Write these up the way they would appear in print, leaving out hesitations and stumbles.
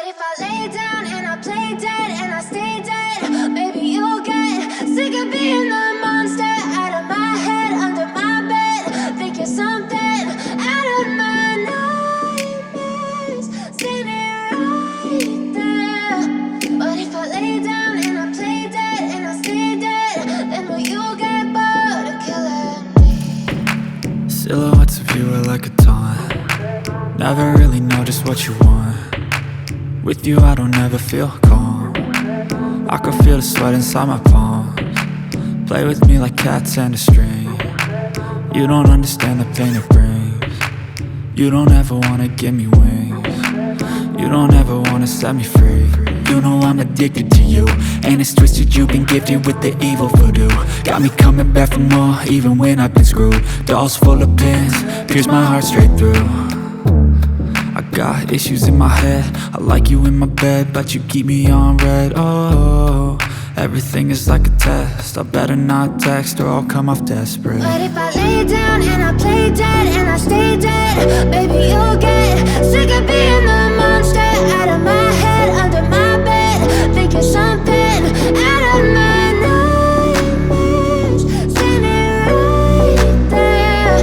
if I lay down and I play dead and I stay dead, maybe you'll get sick of being the monster out of my head, under my bed. Think you're something out of my nightmares, standing right there. But if I lay down and I play dead and I stay dead, then will you get bored of killing me? Silhouettes of you are like a taunt. Never really know just what you want. With you I don't ever feel calm. I can feel the sweat inside my palms. Play with me like cats and a string. You don't understand the pain it brings. You don't ever wanna give me wings. You don't ever wanna set me free. You know I'm addicted to you, and it's twisted, you've been gifted with the evil voodoo. Got me coming back for more, even when I've been screwed. Dolls full of pins, pierce my heart straight through. I got issues in my head, I like you in my bed, but you keep me on red. Oh, everything is like a test. I better not text or I'll come off desperate. But if I lay down and I play dead and I stay dead, baby you'll get sick of being the monster out of my head, under my bed. Think you're something out of my nightmares, standing right there.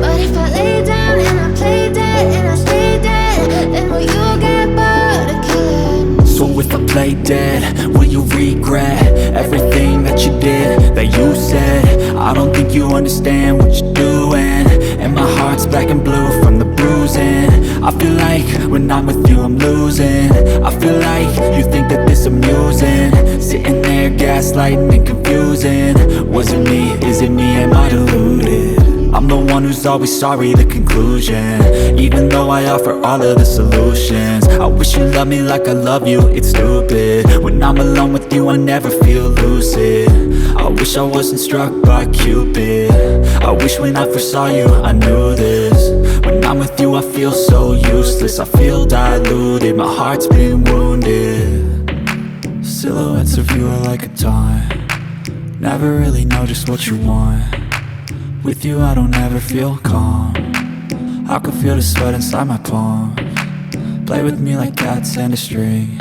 But if I lay down and I play dead and I stay dead, then will you get bored of killing me? So if I play dead, will you regret everything that you did, that you said? I don't think you understand what you're doing, and my heart's black and blue from the bruising. I feel like when I'm with you I'm losing. I feel like you think that this amusing, sitting there gaslighting and confusing. Was it me? Is it me? Am I deluded? I'm the one who's always sorry, the conclusion, even though I offer all of the solutions. I wish you loved me like I love you, it's stupid. When I'm alone with you I never feel lucid. I wish I wasn't struck by Cupid. I wish when I first saw you I knew this. When I'm with you I feel so useless, I feel diluted, my heart's been wounded. Silhouettes of you are like a taunt. Never really know just what you want. With you I don't ever feel calm. I can feel the sweat inside my palms. Play with me like cats and a string.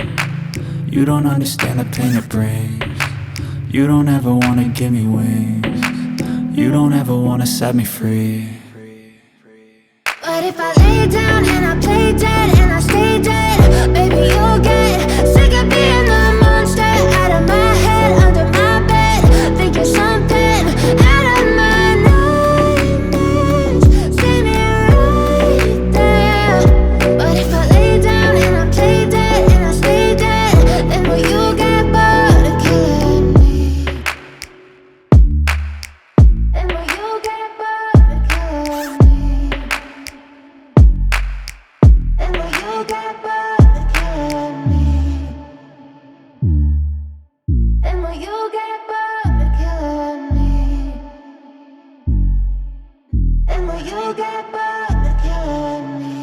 You don't understand the pain it brings. You don't ever wanna give me wings. You don't ever wanna set me free. But if I lay down and I play dead and I stay dead, baby you'll get sick of being the monster out of my head, under my bed. Think you're something out of my nightmares, standing right there. But if I lay down and I play dead and I stay dead, then will you get bored of killing me? Then will you get bored of killing me? Then will you get bored of killing me? Then will you get bored of killing me? Then will you get bored of killing me?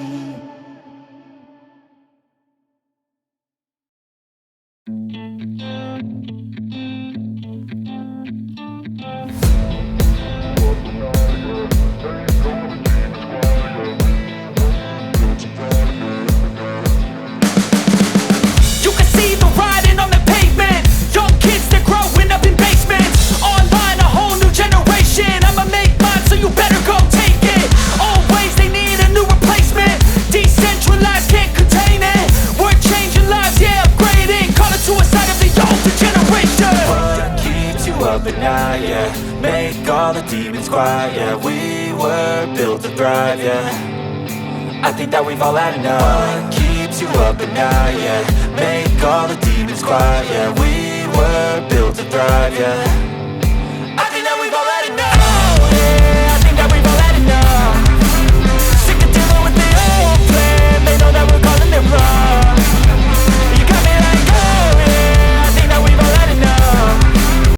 You can see the writing on the pavement. Young kids, they're growing up in basements. Online, a whole new generation. I'ma make mine, so you better go take it. Always, they need a new replacement. Decentralized, can't contain it. We're changing lives, yeah, upgrading. Call it suicide of the older generation. What keeps you up at night, yeah? Make all the demons quiet, yeah. We were built to thrive, yeah. I think that we've all had enough. What keeps you up at night, yeah? Make all the demons quiet, yeah. We were built to thrive, yeah.